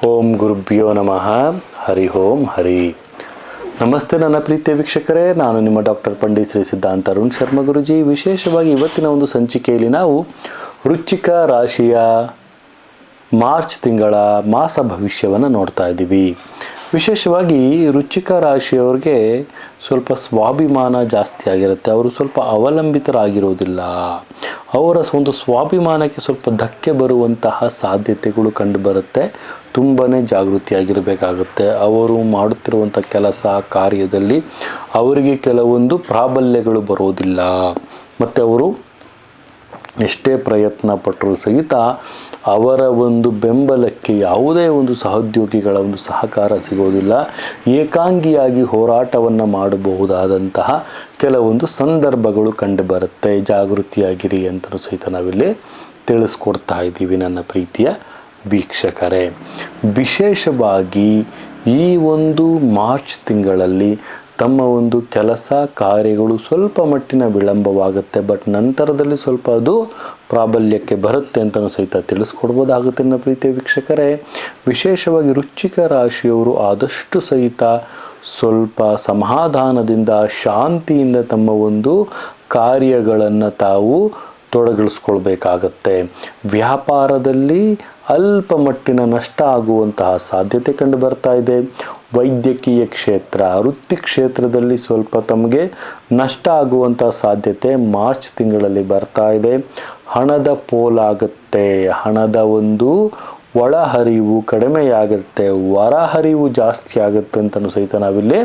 ಓಂ ಗುರುಭ್ಯೋ ನಮಃ. ಹರಿ ಓಂ ಹರಿ. ನಮಸ್ತೆ ನನ್ನ ಪ್ರೀತಿಯ ವೀಕ್ಷಕರೇ, ನಾನು ನಿಮ್ಮ ಡಾಕ್ಟರ್ ಪಂಡಿತ್ ಶ್ರೀ ಸಿದ್ಧಾಂತ ಅರುಣ್ ಶರ್ಮ ಗುರುಜಿ. ವಿಶೇಷವಾಗಿ ಇವತ್ತಿನ ಒಂದು ಸಂಚಿಕೆಯಲ್ಲಿ ನಾವು ವೃಶ್ಚಿಕ ರಾಶಿಯ ಮಾರ್ಚ್ ತಿಂಗಳ ಮಾಸ ಭವಿಷ್ಯವನ್ನು ನೋಡ್ತಾ ಇದ್ದೀವಿ. ವಿಶೇಷವಾಗಿ ವೃಶ್ಚಿಕ ರಾಶಿಯವರಿಗೆ ಸ್ವಲ್ಪ ಸ್ವಾಭಿಮಾನ ಜಾಸ್ತಿ ಆಗಿರುತ್ತೆ. ಅವರು ಸ್ವಲ್ಪ ಅವಲಂಬಿತರಾಗಿರೋದಿಲ್ಲ. ಅವರ ಒಂದು ಸ್ವಾಭಿಮಾನಕ್ಕೆ ಸ್ವಲ್ಪ ಧಕ್ಕೆ ಬರುವಂತಹ ಸಾಧ್ಯತೆಗಳು ಕಂಡುಬರುತ್ತೆ. ತುಂಬಾ ಜಾಗೃತಿಯಾಗಿರಬೇಕಾಗುತ್ತೆ. ಅವರು ಮಾಡುತ್ತಿರುವಂಥ ಕೆಲಸ ಕಾರ್ಯದಲ್ಲಿ ಅವರಿಗೆ ಕೆಲವೊಂದು ಪ್ರಾಬಲ್ಯಗಳು ಬರೋದಿಲ್ಲ. ಮತ್ತು ಅವರು ಎಷ್ಟೇ ಪ್ರಯತ್ನ ಪಟ್ಟರೂ ಸಹಿತ ಅವರ ಒಂದು ಬೆಂಬಲಕ್ಕೆ ಯಾವುದೇ ಒಂದು ಸಹೋದ್ಯೋಗಿಗಳ ಒಂದು ಸಹಕಾರ ಸಿಗೋದಿಲ್ಲ. ಏಕಾಂಗಿಯಾಗಿ ಹೋರಾಟವನ್ನು ಮಾಡಬಹುದಾದಂತಹ ಕೆಲವೊಂದು ಸಂದರ್ಭಗಳು ಕಂಡುಬರುತ್ತೆ. ಜಾಗೃತಿಯಾಗಿರಿ ಅಂತಲೂ ಸಹಿತ ನಾವಿಲ್ಲಿ ತಿಳಿಸ್ಕೊಡ್ತಾ ಇದ್ದೀವಿ ನನ್ನ ಪ್ರೀತಿಯ ವೀಕ್ಷಕರೇ. ವಿಶೇಷವಾಗಿ ಈ ಒಂದು ಮಾರ್ಚ್ ತಿಂಗಳಲ್ಲಿ ತಮ್ಮ ಒಂದು ಕೆಲಸ ಕಾರ್ಯಗಳು ಸ್ವಲ್ಪ ಮಟ್ಟಿನ ವಿಳಂಬವಾಗುತ್ತೆ. ಬಟ್ ನಂತರದಲ್ಲಿ ಸ್ವಲ್ಪ ಅದು ಪ್ರಾಬಲ್ಯಕ್ಕೆ ಬರುತ್ತೆ ಅಂತಲೂ ಸಹಿತ ತಿಳಿಸ್ಕೊಡ್ಬೋದಾಗುತ್ತೆ ನನ್ನ ಪ್ರೀತಿಯ ವೀಕ್ಷಕರೇ. ವಿಶೇಷವಾಗಿ ವೃಶ್ಚಿಕ ರಾಶಿಯವರು ಆದಷ್ಟು ಸಹಿತ ಸ್ವಲ್ಪ ಸಮಾಧಾನದಿಂದ ಶಾಂತಿಯಿಂದ ತಮ್ಮ ಒಂದು ಕಾರ್ಯಗಳನ್ನು ತಾವು ತೊಡಗಿಸ್ಕೊಳ್ಬೇಕಾಗತ್ತೆ. ವ್ಯಾಪಾರದಲ್ಲಿ ಅಲ್ಪ ಮಟ್ಟಿನ ನಷ್ಟ ಆಗುವಂತಹ ಸಾಧ್ಯತೆ ಕಂಡು ಬರ್ತಾ ಇದೆ. ವೈದ್ಯಕೀಯ ಕ್ಷೇತ್ರ, ವೃತ್ತಿ ಕ್ಷೇತ್ರದಲ್ಲಿ ಸ್ವಲ್ಪ ತಮಗೆ ನಷ್ಟ ಆಗುವಂಥ ಸಾಧ್ಯತೆ ಮಾರ್ಚ್ ತಿಂಗಳಲ್ಲಿ ಬರ್ತಾ ಇದೆ. ಹಣದ ಪೋಲಾಗುತ್ತೆ. ಹಣದ ಒಂದು ಒಳಹರಿವು ಕಡಿಮೆಯಾಗುತ್ತೆ. ಹೊರಹರಿವು ಜಾಸ್ತಿ ಆಗುತ್ತೆ ಅಂತಲೂ ಸಹಿತ ನಾವಿಲ್ಲಿ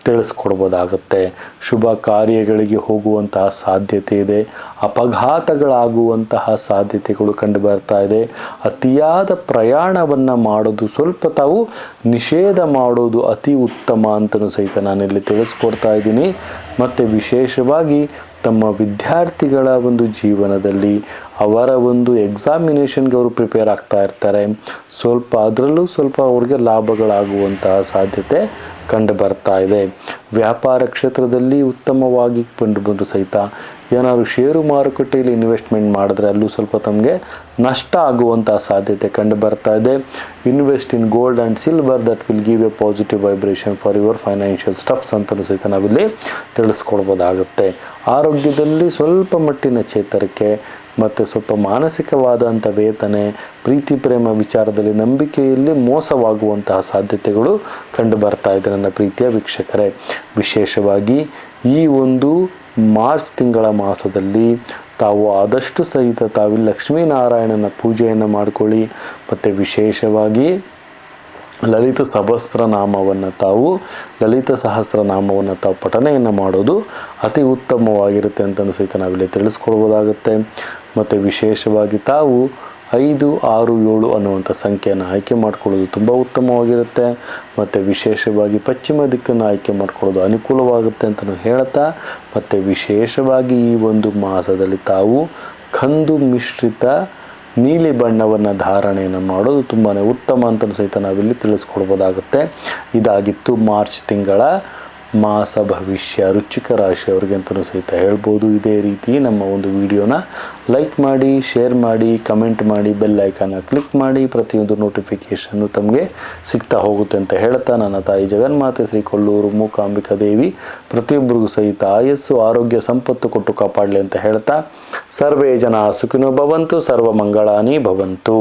ತಿಳಿಸ್ಕೊಡ್ಬೋದಾಗುತ್ತೆ. ಶುಭ ಕಾರ್ಯಗಳಿಗೆ ಹೋಗುವಂತಹ ಸಾಧ್ಯತೆ ಇದೆ. ಅಪಘಾತಗಳಾಗುವಂತಹ ಸಾಧ್ಯತೆಗಳು ಕಂಡು ಬರ್ತಾ ಇದೆ. ಅತಿಯಾದ ಪ್ರಯಾಣವನ್ನು ಮಾಡೋದು ಸ್ವಲ್ಪ ತಾವು ನಿಷೇಧ ಮಾಡೋದು ಅತಿ ಉತ್ತಮ ಅಂತಲೂ ಸಹಿತ ನಾನಿಲ್ಲಿ ತಿಳಿಸ್ಕೊಡ್ತಾ ಇದ್ದೀನಿ. ಮತ್ತು ವಿಶೇಷವಾಗಿ ತಮ್ಮ ವಿದ್ಯಾರ್ಥಿಗಳ ಒಂದು ಜೀವನದಲ್ಲಿ ಅವರ ಒಂದು ಎಕ್ಸಾಮಿನೇಷನ್ಗೆ ಅವರು ಪ್ರಿಪೇರ್ ಆಗ್ತಾ ಇರ್ತಾರೆ. ಸ್ವಲ್ಪ ಅದರಲ್ಲೂ ಸ್ವಲ್ಪ ಅವ್ರಿಗೆ ಲಾಭಗಳಾಗುವಂತಹ ಸಾಧ್ಯತೆ ಕಂಡು ಬರ್ತಾ ಇದೆ. ವ್ಯಾಪಾರ ಕ್ಷೇತ್ರದಲ್ಲಿ ಉತ್ತಮವಾಗಿ ಬಂದು ಸಹಿತ ಏನಾದರೂ ಷೇರು ಮಾರುಕಟ್ಟೆಯಲ್ಲಿ ಇನ್ವೆಸ್ಟ್ಮೆಂಟ್ ಮಾಡಿದ್ರೆ ಅಲ್ಲೂ ಸ್ವಲ್ಪ ತಮಗೆ ನಷ್ಟ ಆಗುವಂಥ ಸಾಧ್ಯತೆ ಕಂಡು ಬರ್ತಾ ಇದೆ. Invest in gold and silver that will give A positive vibration for your financial stuffs ಅಂತಲೂ ಸಹಿತ ನಾವಿಲ್ಲಿ ತಿಳಿಸ್ಕೊಡ್ಬೋದಾಗುತ್ತೆ. ಆರೋಗ್ಯದಲ್ಲಿ ಸ್ವಲ್ಪ ಮಟ್ಟಿನ ಚೇತರಿಕೆ ಮತ್ತು ಸ್ವಲ್ಪ ಮಾನಸಿಕವಾದಂಥ ವೇದನೆ, ಪ್ರೀತಿ ಪ್ರೇಮ ವಿಚಾರದಲ್ಲಿ ನಂಬಿಕೆಯಲ್ಲಿ ಮೋಸವಾಗುವಂತಹ ಸಾಧ್ಯತೆಗಳು ಕಂಡು ಬರ್ತಾ ಇದೆ ನನ್ನ ಪ್ರೀತಿಯ ವೀಕ್ಷಕರೇ. ವಿಶೇಷವಾಗಿ ಈ ಒಂದು ಮಾರ್ಚ್ ತಿಂಗಳ ಮಾಸದಲ್ಲಿ ತಾವು ಆದಷ್ಟು ಸಹಿತ ತಾವಿಲ್ಲಿ ಲಕ್ಷ್ಮೀನಾರಾಯಣನ ಪೂಜೆಯನ್ನು ಮಾಡಿಕೊಳ್ಳಿ. ಮತ್ತು ವಿಶೇಷವಾಗಿ ಲಲಿತ ಸಹಸ್ರನಾಮವನ್ನು ತಾವು ಪಠನೆಯನ್ನು ಮಾಡೋದು ಅತಿ ಉತ್ತಮವಾಗಿರುತ್ತೆ ಅಂತಲೂ ಸಹಿತ ನಾವಿಲ್ಲಿ ತಿಳಿಸ್ಕೊಡ್ಬೋದಾಗುತ್ತೆ. ಮತ್ತು ವಿಶೇಷವಾಗಿ ತಾವು 5, 6, 7 ಅನ್ನುವಂಥ ಸಂಖ್ಯೆಯನ್ನು ಆಯ್ಕೆ ಮಾಡ್ಕೊಳ್ಳೋದು ತುಂಬ ಉತ್ತಮವಾಗಿರುತ್ತೆ. ಮತ್ತು ವಿಶೇಷವಾಗಿ ಪಶ್ಚಿಮ ದಿಕ್ಕನ್ನು ಆಯ್ಕೆ ಮಾಡ್ಕೊಳ್ಳೋದು ಅನುಕೂಲವಾಗುತ್ತೆ ಅಂತಲೂ ಹೇಳ್ತಾ, ಮತ್ತು ವಿಶೇಷವಾಗಿ ಈ ಒಂದು ಮಾಸದಲ್ಲಿ ತಾವು ಕಂದು ಮಿಶ್ರಿತ ನೀಲಿ ಬಣ್ಣವನ್ನು ಧಾರಣೆಯನ್ನು ಮಾಡೋದು ತುಂಬಾ ಉತ್ತಮ ಅಂತಲೂ ಸಹಿತ ನಾವಿಲ್ಲಿ ತಿಳಿಸ್ಕೊಡ್ಬೋದಾಗುತ್ತೆ. ಇದಾಗಿತ್ತು ಮಾರ್ಚ್ ತಿಂಗಳ ಮಾಸ ಭವಿಷ್ಯ ವೃಶ್ಚಿಕ ರಾಶಿಯವರಿಗೆ ಅಂತಲೂ ಸಹಿತ ಹೇಳ್ಬೋದು. ಇದೇ ರೀತಿ ನಮ್ಮ ಒಂದು ವಿಡಿಯೋನ ಲೈಕ್ ಮಾಡಿ, ಶೇರ್ ಮಾಡಿ, ಕಮೆಂಟ್ ಮಾಡಿ, ಬೆಲ್ ಐಕಾನ ಕ್ಲಿಕ್ ಮಾಡಿ. ಪ್ರತಿಯೊಂದು ನೋಟಿಫಿಕೇಷನ್ನು ತಮಗೆ ಸಿಗ್ತಾ ಹೋಗುತ್ತೆ ಅಂತ ಹೇಳ್ತಾ, ನನ್ನ ತಾಯಿ ಜಗನ್ಮಾತೆ ಶ್ರೀ ಕೊಲ್ಲೂರು ಮೂಕಾಂಬಿಕಾ ದೇವಿ ಪ್ರತಿಯೊಬ್ಬರಿಗೂ ಸಹಿತ ಆಯಸ್ಸು ಆರೋಗ್ಯ ಸಂಪತ್ತು ಕೊಟ್ಟು ಕಾಪಾಡಲಿ ಅಂತ ಹೇಳ್ತಾ, ಸರ್ವೇ ಜನ ಸುಖಿನೋ ಭವಂತು, ಸರ್ವ ಮಂಗಳಾನಿ ಭವಂತು.